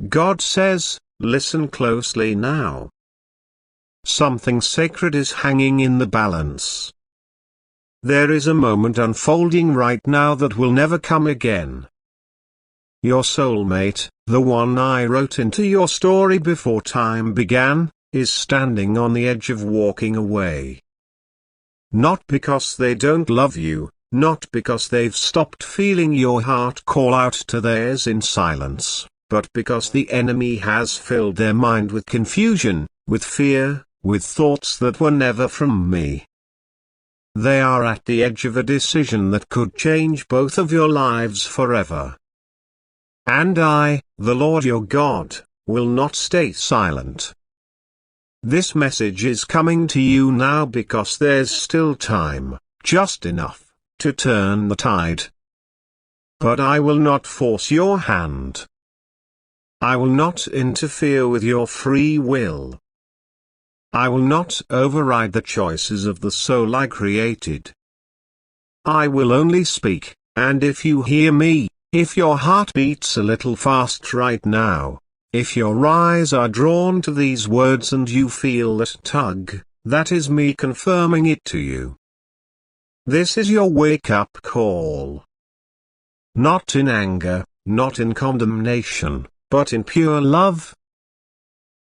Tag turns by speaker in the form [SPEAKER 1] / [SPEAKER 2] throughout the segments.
[SPEAKER 1] God says, listen closely now. Something sacred is hanging in the balance. There is a moment unfolding right now that will never come again. Your soulmate, the one I wrote into your story before time began, is standing on the edge of walking away. Not because they don't love you, not because they've stopped feeling your heart call out to theirs in silence, but because the enemy has filled their mind with confusion, with fear, with thoughts that were never from me. They are at the edge of a decision that could change both of your lives forever. And I, the Lord your God, will not stay silent. This message is coming to you now because there's still time, just enough, to turn the tide. But I will not force your hand. I will not interfere with your free will. I will not override the choices of the soul I created. I will only speak, and if you hear me, if your heart beats a little fast right now, if your eyes are drawn to these words and you feel that tug, that is me confirming it to you. This is your wake-up call. Not in anger, not in condemnation, but in pure love.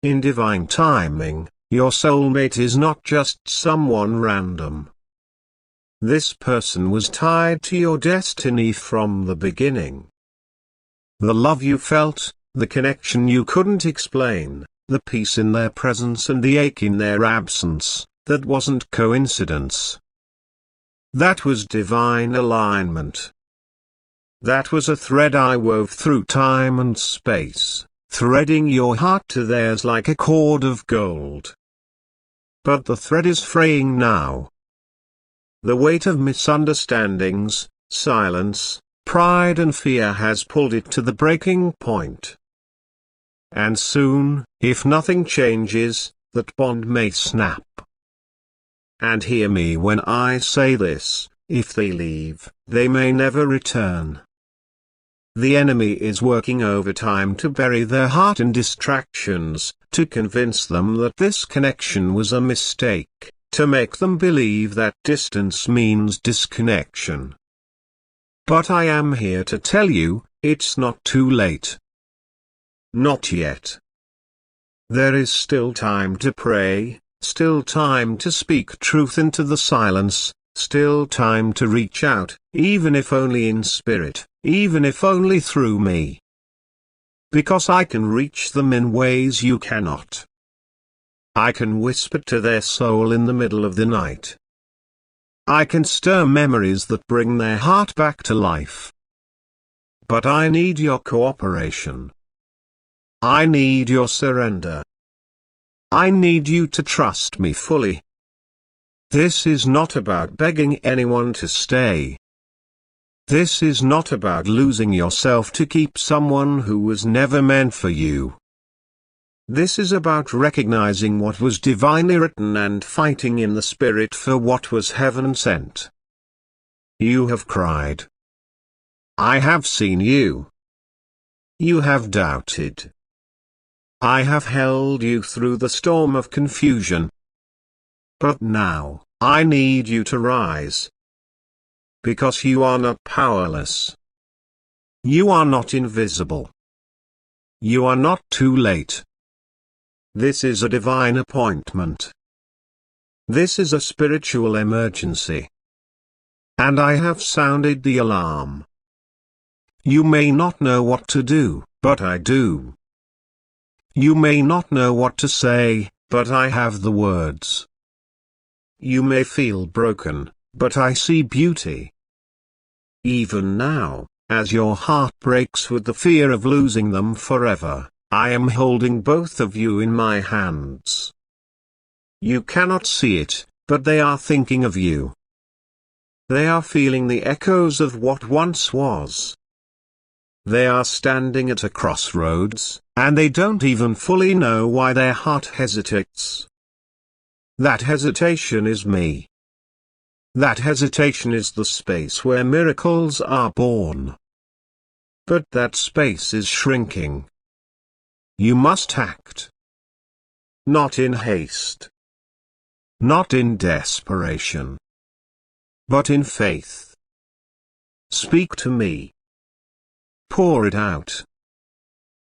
[SPEAKER 1] In divine timing, your soulmate is not just someone random. This person was tied to your destiny from the beginning. The love you felt, the connection you couldn't explain, the peace in their presence and the ache in their absence, that wasn't coincidence. That was divine alignment. That was a thread I wove through time and space, threading your heart to theirs like a cord of gold. But the thread is fraying now. The weight of misunderstandings, silence, pride and fear has pulled it to the breaking point. And soon, if nothing changes, that bond may snap. And hear me when I say this, if they leave, they may never return. The enemy is working overtime to bury their heart in distractions, to convince them that this connection was a mistake, to make them believe that distance means disconnection. But I am here to tell you, it's not too late. Not yet. There is still time to pray, still time to speak truth into the silence, still time to reach out, even if only in spirit, even if only through me. Because I can reach them in ways you cannot. I can whisper to their soul in the middle of the night. I can stir memories that bring their heart back to life. But I need your cooperation. I need your surrender. I need you to trust me fully. This is not about begging anyone to stay. This is not about losing yourself to keep someone who was never meant for you. This is about recognizing what was divinely written and fighting in the spirit for what was heaven sent. You have cried. I have seen you. You have doubted. I have held you through the storm of confusion. But now, I need you to rise. Because you are not powerless. You are not invisible. You are not too late. This is a divine appointment. This is a spiritual emergency. And I have sounded the alarm. You may not know what to do, but I do. You may not know what to say, but I have the words. You may feel broken, but I see beauty. Even now, as your heart breaks with the fear of losing them forever, I am holding both of you in my hands. You cannot see it, but they are thinking of you. They are feeling the echoes of what once was. They are standing at a crossroads, and they don't even fully know why their heart hesitates. That hesitation is me. That hesitation is the space where miracles are born. But that space is shrinking. You must act. Not in haste. Not in desperation. But in faith. Speak to me. Pour it out.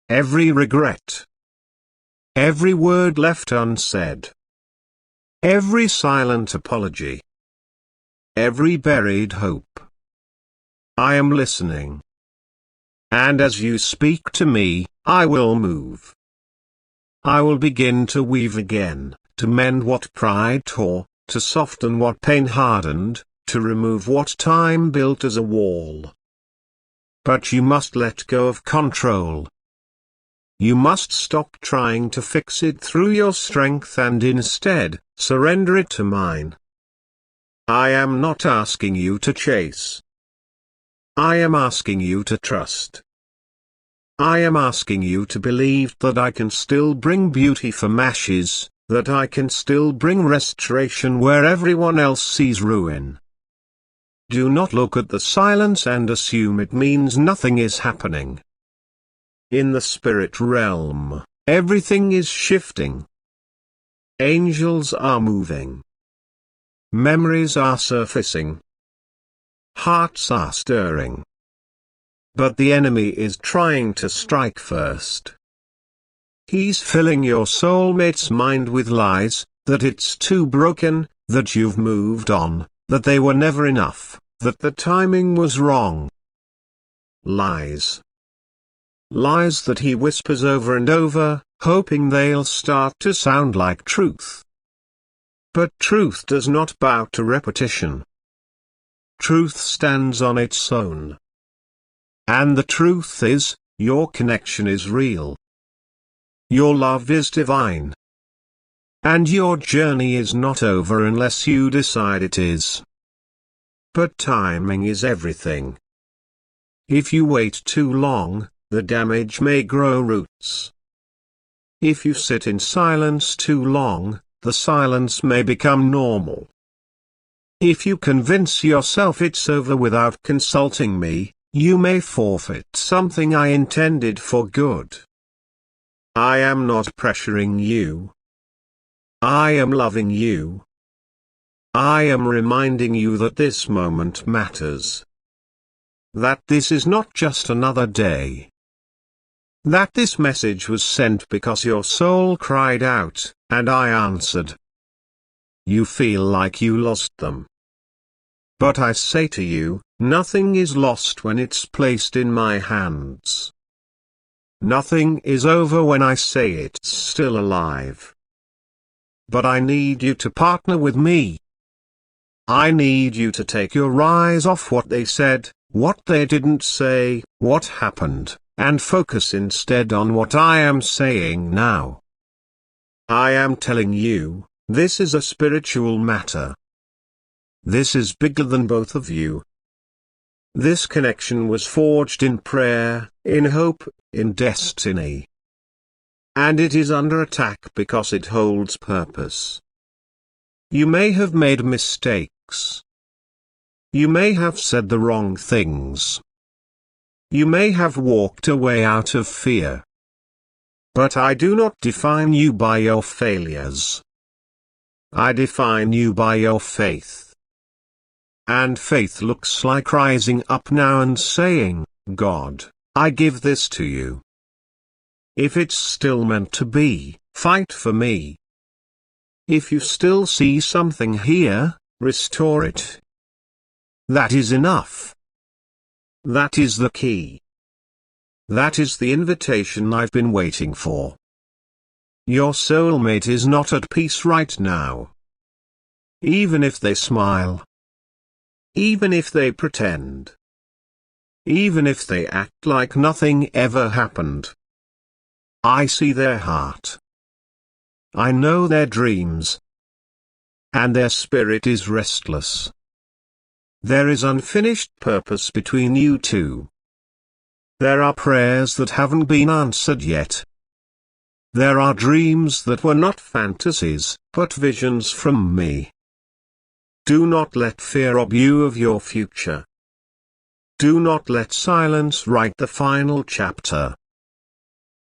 [SPEAKER 1] Every regret. Every word left unsaid. Every silent apology. Every buried hope. I am listening. And as you speak to me, I will move. I will begin to weave again, to mend what pride tore, to soften what pain hardened, to remove what time built as a wall. But you must let go of control. You must stop trying to fix it through your strength and instead, surrender it to mine. I am not asking you to chase. I am asking you to trust. I am asking you to believe that I can still bring beauty from ashes, that I can still bring restoration where everyone else sees ruin. Do not look at the silence and assume it means nothing is happening. In the spirit realm, everything is shifting. Angels are moving. Memories are surfacing. Hearts are stirring. But the enemy is trying to strike first. He's filling your soulmate's mind with lies, that it's too broken, that you've moved on, that they were never enough, that the timing was wrong. Lies. Lies that he whispers over and over, hoping they'll start to sound like truth. But truth does not bow to repetition. Truth stands on its own. And the truth is, your connection is real. Your love is divine. And your journey is not over unless you decide it is. But timing is everything. If you wait too long, the damage may grow roots. If you sit in silence too long, the silence may become normal. If you convince yourself it's over without consulting me, you may forfeit something I intended for good. I am not pressuring you. I am loving you. I am reminding you that this moment matters. That this is not just another day. That this message was sent because your soul cried out, and I answered. You feel like you lost them. But I say to you, nothing is lost when it's placed in my hands. Nothing is over when I say it's still alive. But I need you to partner with me. I need you to take your eyes off what they said, what they didn't say, what happened, and focus instead on what I am saying now. I am telling you, this is a spiritual matter. This is bigger than both of you. This connection was forged in prayer, in hope, in destiny. And it is under attack because it holds purpose. You may have made mistakes. You may have said the wrong things. You may have walked away out of fear. But I do not define you by your failures. I define you by your faith. And faith looks like rising up now and saying, God, I give this to you. If it's still meant to be, fight for me. If you still see something here, restore it. That is enough. That is the key. That is the invitation I've been waiting for. Your soulmate is not at peace right now. Even if they smile. Even if they pretend. Even if they act like nothing ever happened. I see their heart. I know their dreams. And their spirit is restless. There is unfinished purpose between you two. There are prayers that haven't been answered yet. There are dreams that were not fantasies, but visions from me. Do not let fear rob you of your future. Do not let silence write the final chapter.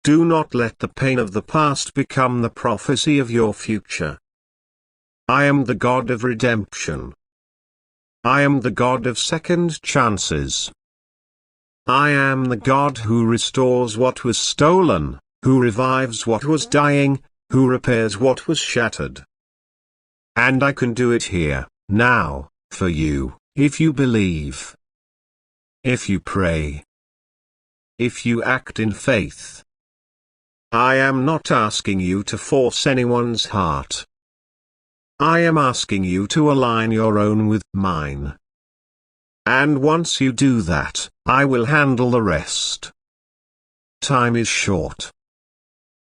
[SPEAKER 1] Do not let the pain of the past become the prophecy of your future. I am the God of redemption. I am the God of second chances. I am the God who restores what was stolen, who revives what was dying, who repairs what was shattered. And I can do it here, now, for you, if you believe. If you pray. If you act in faith. I am not asking you to force anyone's heart. I am asking you to align your own with mine. And once you do that, I will handle the rest. Time is short.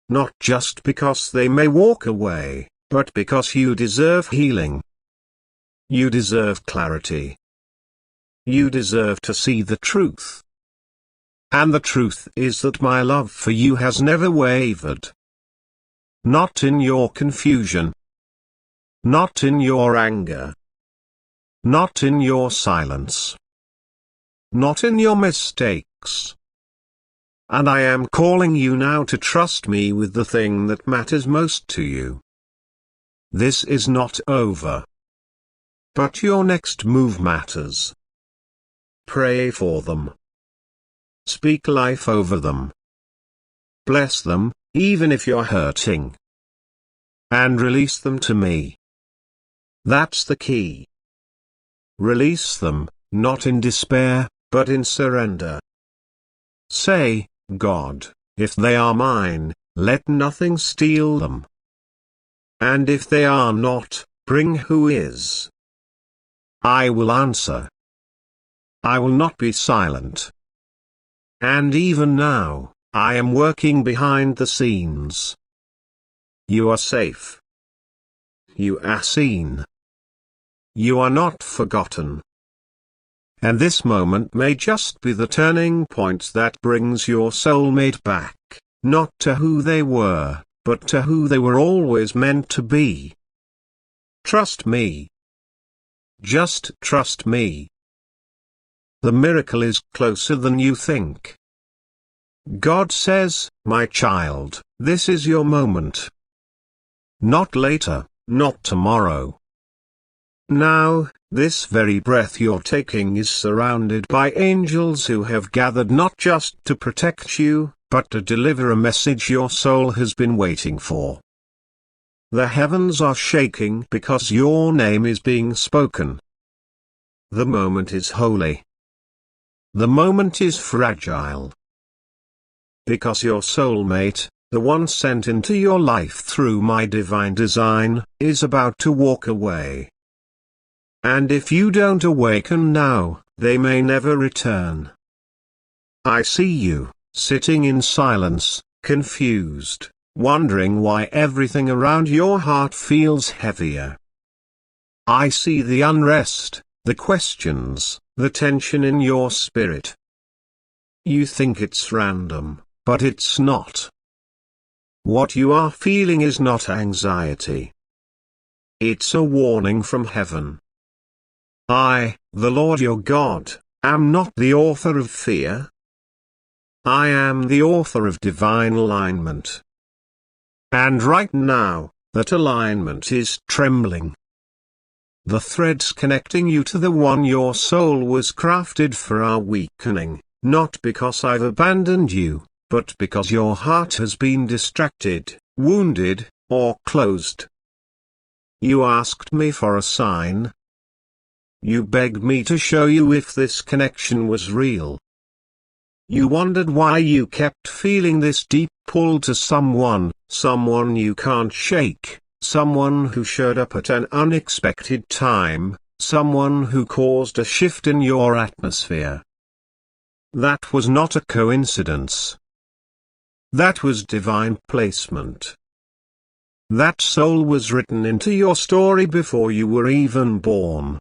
[SPEAKER 1] Not just because they may walk away, but because you deserve healing. You deserve clarity. You deserve to see the truth. And the truth is that my love for you has never wavered. Not in your confusion. Not in your anger. Not in your silence. Not in your mistakes. And I am calling you now to trust me with the thing that matters most to you. This is not over. But your next move matters. Pray for them. Speak life over them. Bless them, even if you're hurting. And release them to me. That's the key. Release them, not in despair, but in surrender. Say, God, if they are mine, let nothing steal them. And if they are not, bring who is. I will answer. I will not be silent. And even now, I am working behind the scenes. You are safe. You are seen. You are not forgotten. And this moment may just be the turning point that brings your soulmate back, not to who they were, but to who they were always meant to be. Trust me. Just trust me. The miracle is closer than you think. God says, my child, this is your moment. Not later, not tomorrow. Now, this very breath you're taking is surrounded by angels who have gathered not just to protect you, but to deliver a message your soul has been waiting for. The heavens are shaking because your name is being spoken. The moment is holy. The moment is fragile. Because your soulmate, the one sent into your life through my divine design, is about to walk away. And if you don't awaken now, they may never return. I see you, sitting in silence, confused, wondering why everything around your heart feels heavier. I see the unrest, the questions, the tension in your spirit. You think it's random, but it's not. What you are feeling is not anxiety. It's a warning from heaven. I, the Lord your God, am not the author of fear. I am the author of divine alignment. And right now, that alignment is trembling. The threads connecting you to the one your soul was crafted for are weakening, not because I've abandoned you, but because your heart has been distracted, wounded, or closed. You asked me for a sign. You begged me to show you if this connection was real. You wondered why you kept feeling this deep pull to someone you can't shake, someone who showed up at an unexpected time, someone who caused a shift in your atmosphere. That was not a coincidence. That was divine placement. That soul was written into your story before you were even born.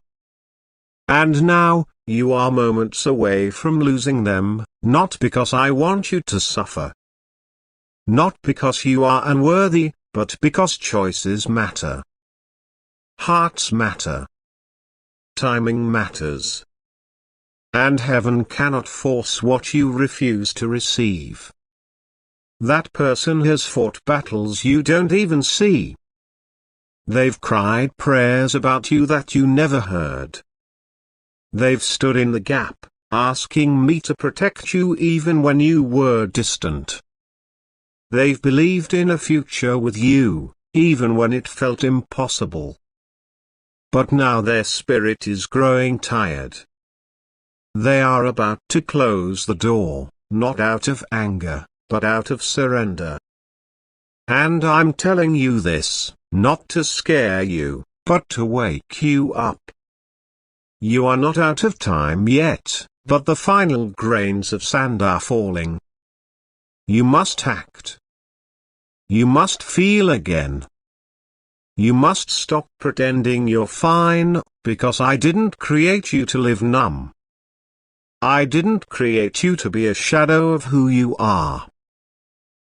[SPEAKER 1] And now, you are moments away from losing them, not because I want you to suffer. Not because you are unworthy, but because choices matter. Hearts matter. Timing matters. And heaven cannot force what you refuse to receive. That person has fought battles you don't even see. They've cried prayers about you that you never heard. They've stood in the gap, asking me to protect you even when you were distant. They've believed in a future with you, even when it felt impossible. But now their spirit is growing tired. They are about to close the door, not out of anger, but out of surrender. And I'm telling you this, not to scare you, but to wake you up. You are not out of time yet, but the final grains of sand are falling. You must act. You must feel again. You must stop pretending you're fine, because I didn't create you to live numb. I didn't create you to be a shadow of who you are.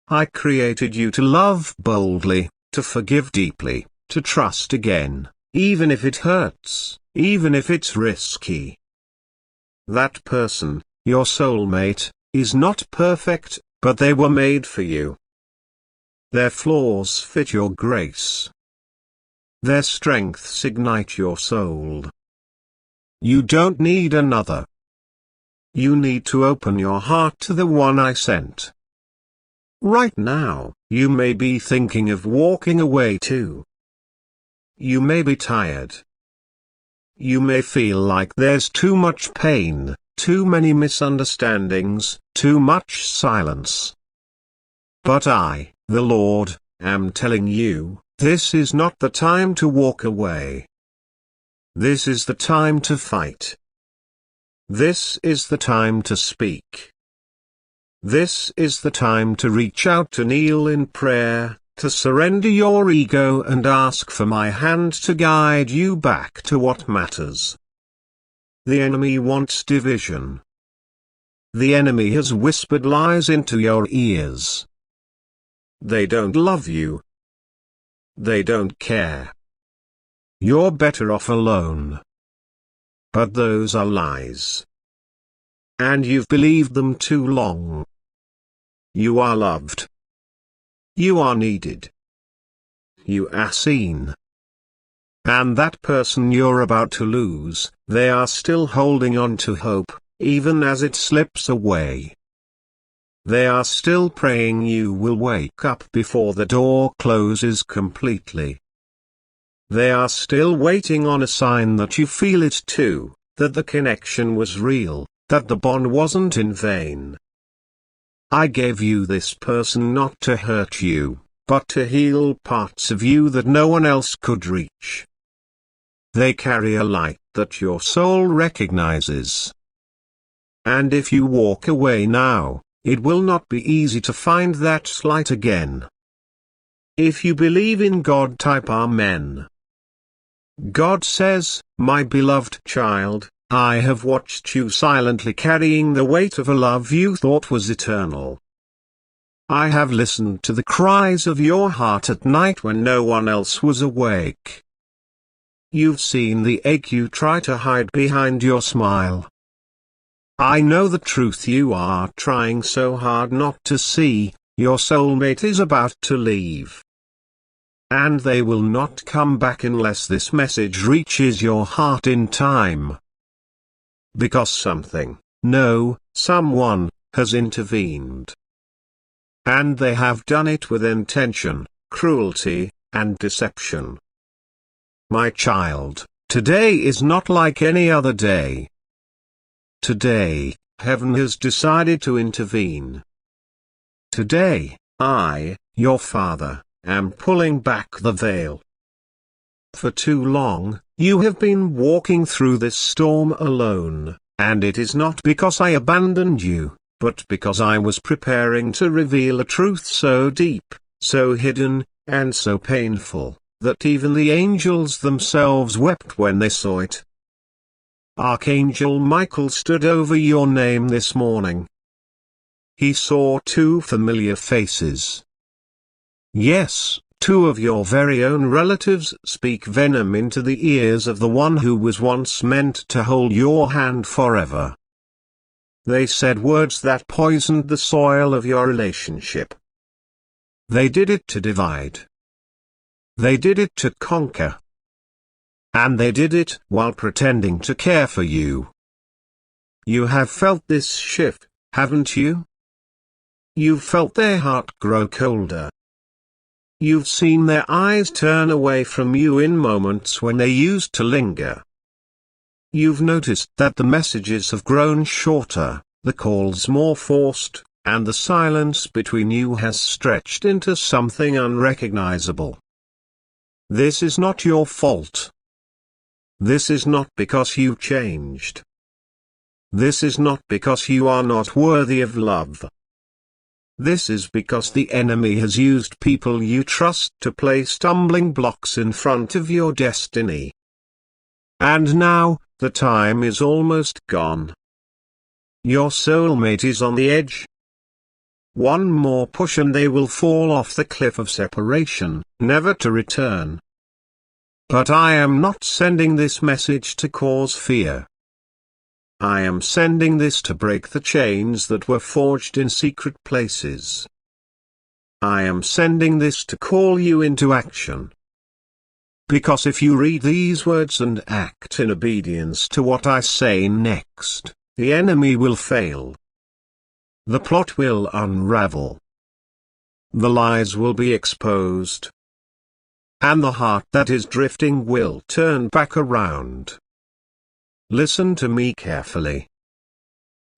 [SPEAKER 1] I created you to love boldly, to forgive deeply, to trust again, even if it hurts, even if it's risky. That person, your soulmate, is not perfect, but they were made for you. Their flaws fit your grace. Their strengths ignite your soul. You don't need another. You need to open your heart to the one I sent. Right now, you may be thinking of walking away too. You may be tired. You may feel like there's too much pain, too many misunderstandings, too much silence. But I, the Lord, am telling you, this is not the time to walk away. This is the time to fight. This is the time to speak. This is the time to reach out, to kneel in prayer, to surrender your ego and ask for my hand to guide you back to what matters. The enemy wants division. The enemy has whispered lies into your ears. They don't love you. They don't care. You're better off alone. But those are lies. And you've believed them too long. You are loved. You are needed. You are seen. And that person you're about to lose, they are still holding on to hope, even as it slips away. They are still praying you will wake up before the door closes completely. They are still waiting on a sign that you feel it too, that the connection was real, that the bond wasn't in vain. I gave you this person not to hurt you, but to heal parts of you that no one else could reach. They carry a light that your soul recognizes. And if you walk away now, it will not be easy to find that light again. If you believe in God, type Amen. God says, my beloved child, I have watched you silently carrying the weight of a love you thought was eternal. I have listened to the cries of your heart at night when no one else was awake. You've seen the ache you try to hide behind your smile. I know the truth you are trying so hard not to see. Your soulmate is about to leave. And they will not come back unless this message reaches your heart in time. Because something, no, someone, has intervened. And they have done it with intention, cruelty, and deception. My child, today is not like any other day. Today, heaven has decided to intervene. Today, I, your father, am pulling back the veil. For too long, you have been walking through this storm alone, and it is not because I abandoned you, but because I was preparing to reveal a truth so deep, so hidden, and so painful, that even the angels themselves wept when they saw it. Archangel Michael stood over your name this morning. He saw two familiar faces. Yes, two of your very own relatives speak venom into the ears of the one who was once meant to hold your hand forever. They said words that poisoned the soil of your relationship, They did it to divide. They did it to conquer. And they did it while pretending to care for you. You have felt this shift, haven't you? You've felt their heart grow colder. You've seen their eyes turn away from you in moments when they used to linger. You've noticed that the messages have grown shorter, the calls more forced, and the silence between you has stretched into something unrecognizable. This is not your fault. This is not because you changed. This is not because you are not worthy of love. This is because the enemy has used people you trust to place stumbling blocks in front of your destiny. And now, the time is almost gone. Your soulmate is on the edge. One more push and they will fall off the cliff of separation, never to return. But I am not sending this message to cause fear. I am sending this to break the chains that were forged in secret places. I am sending this to call you into action. Because if you read these words and act in obedience to what I say next, the enemy will fail. The plot will unravel. The lies will be exposed. And the heart that is drifting will turn back around. Listen to me carefully.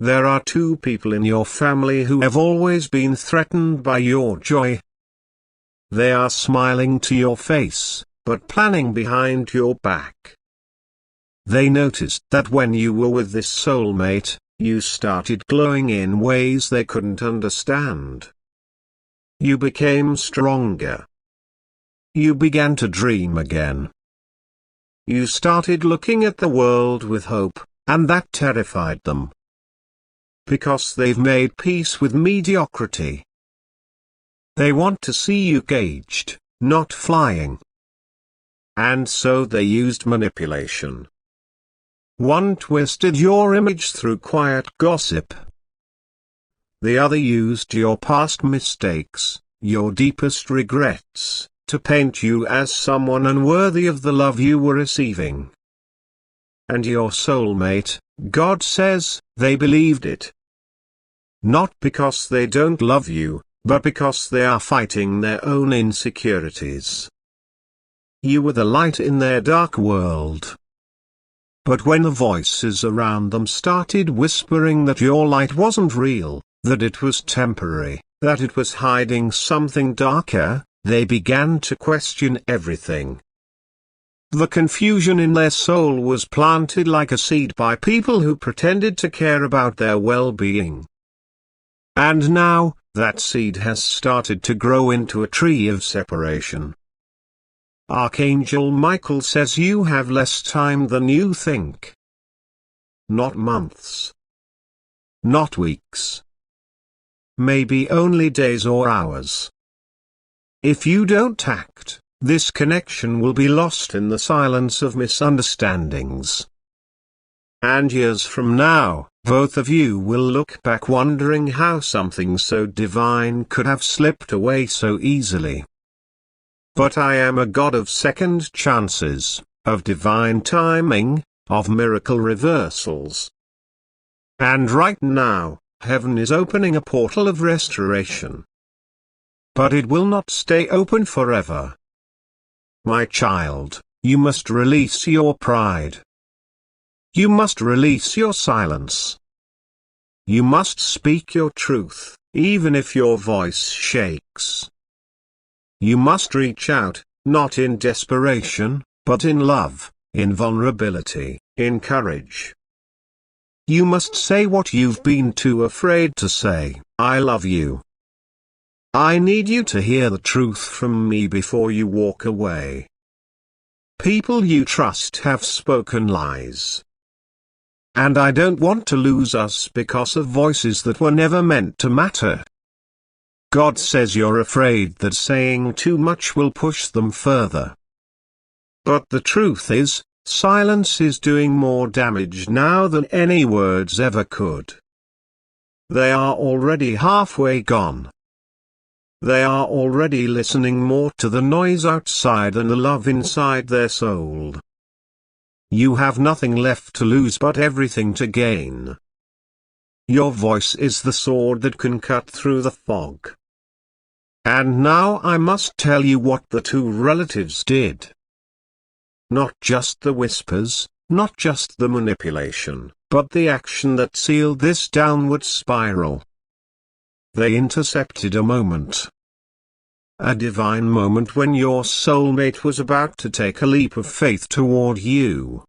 [SPEAKER 1] There are two people in your family who have always been threatened by your joy. They are smiling to your face, but planning behind your back. They noticed that when you were with this soulmate, you started glowing in ways they couldn't understand. You became stronger. You began to dream again. You started looking at the world with hope, and that terrified them. Because they've made peace with mediocrity. They want to see you caged, not flying. And so they used manipulation. One twisted your image through quiet gossip. The other used your past mistakes, your deepest regrets, to paint you as someone unworthy of the love you were receiving. And your soulmate, God says, they believed it. Not because they don't love you, but because they are fighting their own insecurities. You were the light in their dark world. But when the voices around them started whispering that your light wasn't real, that it was temporary, that it was hiding something darker, they began to question everything. The confusion in their soul was planted like a seed by people who pretended to care about their well-being. And now, that seed has started to grow into a tree of separation. Archangel Michael says you have less time than you think. Not months. Not weeks. Maybe only days or hours. If you don't act, this connection will be lost in the silence of misunderstandings. And years from now, both of you will look back wondering how something so divine could have slipped away so easily. But I am a God of second chances, of divine timing, of miracle reversals. And right now, heaven is opening a portal of restoration. But it will not stay open forever. My child, you must release your pride. You must release your silence. You must speak your truth, even if your voice shakes. You must reach out, not in desperation, but in love, in vulnerability, in courage. You must say what you've been too afraid to say, I love you. I need you to hear the truth from me before you walk away. People you trust have spoken lies. And I don't want to lose us because of voices that were never meant to matter. God says you're afraid that saying too much will push them further. But the truth is, silence is doing more damage now than any words ever could. They are already halfway gone. They are already listening more to the noise outside than the love inside their soul. You have nothing left to lose but everything to gain. Your voice is the sword that can cut through the fog. And now I must tell you what the two relatives did. Not just the whispers, not just the manipulation, but the action that sealed this downward spiral. They intercepted a moment. A divine moment when your soulmate was about to take a leap of faith toward you.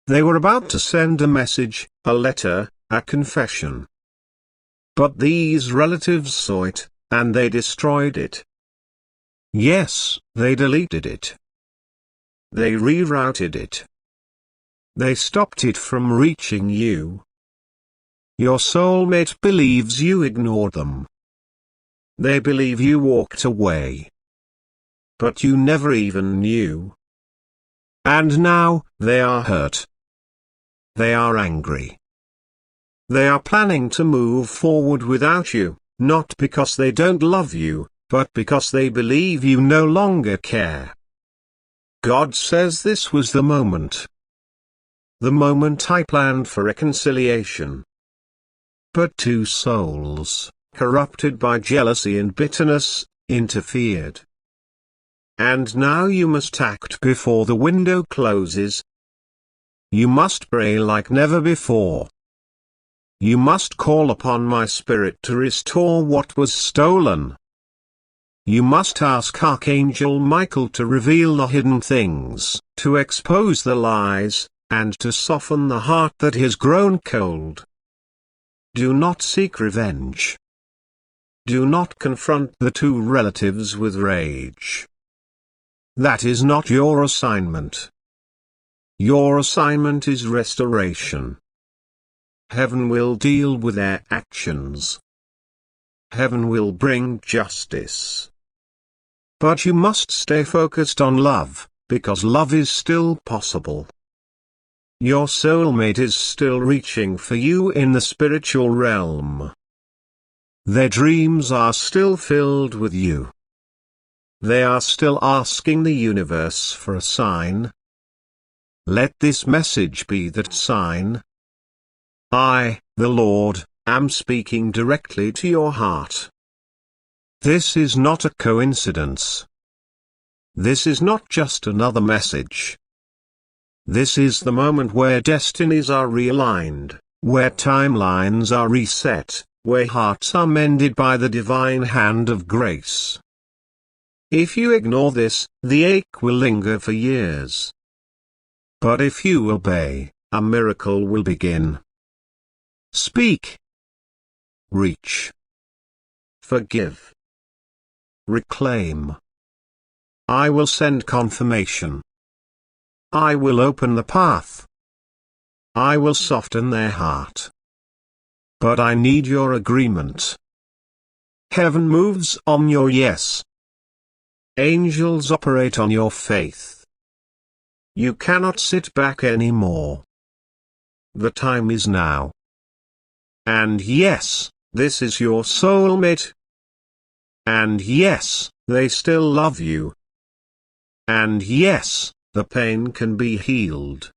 [SPEAKER 1] They were about to send a message, a letter, a confession. But these relatives saw it, and they destroyed it. Yes, they deleted it. They rerouted it. They stopped it from reaching you. Your soulmate believes you ignored them. They believe you walked away. But you never even knew. And now, they are hurt. They are angry. They are planning to move forward without you, not because they don't love you, but because they believe you no longer care. God says this was the moment. The moment I planned for reconciliation. But two souls, corrupted by jealousy and bitterness, interfered. And now you must act before the window closes. You must pray like never before. You must call upon my spirit to restore what was stolen. You must ask Archangel Michael to reveal the hidden things, to expose the lies, and to soften the heart that has grown cold. Do not seek revenge. Do not confront the two relatives with rage. That is not your assignment. Your assignment is restoration. Heaven will deal with their actions. Heaven will bring justice. But you must stay focused on love, because love is still possible. Your soulmate is still reaching for you in the spiritual realm. Their dreams are still filled with you. They are still asking the universe for a sign. Let this message be that sign. I, the Lord, am speaking directly to your heart. This is not a coincidence. This is not just another message. This is the moment where destinies are realigned, where timelines are reset, where hearts are mended by the divine hand of grace. If you ignore this, the ache will linger for years. But if you obey, a miracle will begin. Speak. Reach. Forgive. Reclaim. I will send confirmation. I will open the path. I will soften their heart. But I need your agreement. Heaven moves on your yes. Angels operate on your faith. You cannot sit back anymore. The time is now. And yes, this is your soulmate. And yes, they still love you. And yes, the pain can be healed.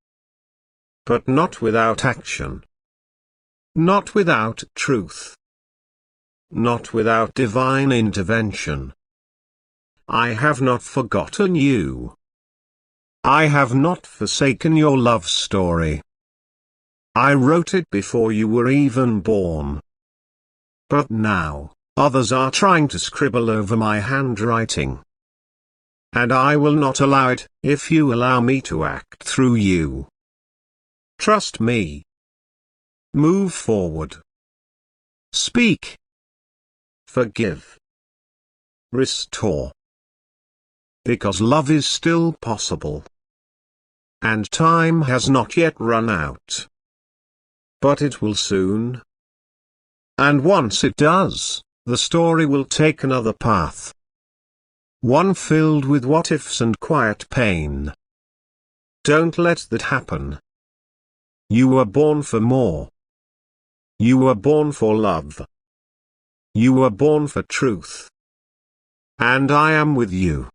[SPEAKER 1] But not without action. Not without truth. Not without divine intervention. I have not forgotten you. I have not forsaken your love story. I wrote it before you were even born. But now, others are trying to scribble over my handwriting. And I will not allow it, if you allow me to act through you. Trust me. Move forward. Speak. Forgive. Restore. Because love is still possible. And time has not yet run out. But it will soon. And once it does, the story will take another path. One filled with what-ifs and quiet pain. Don't let that happen. You were born for more. You were born for love. You were born for truth. And I am with you.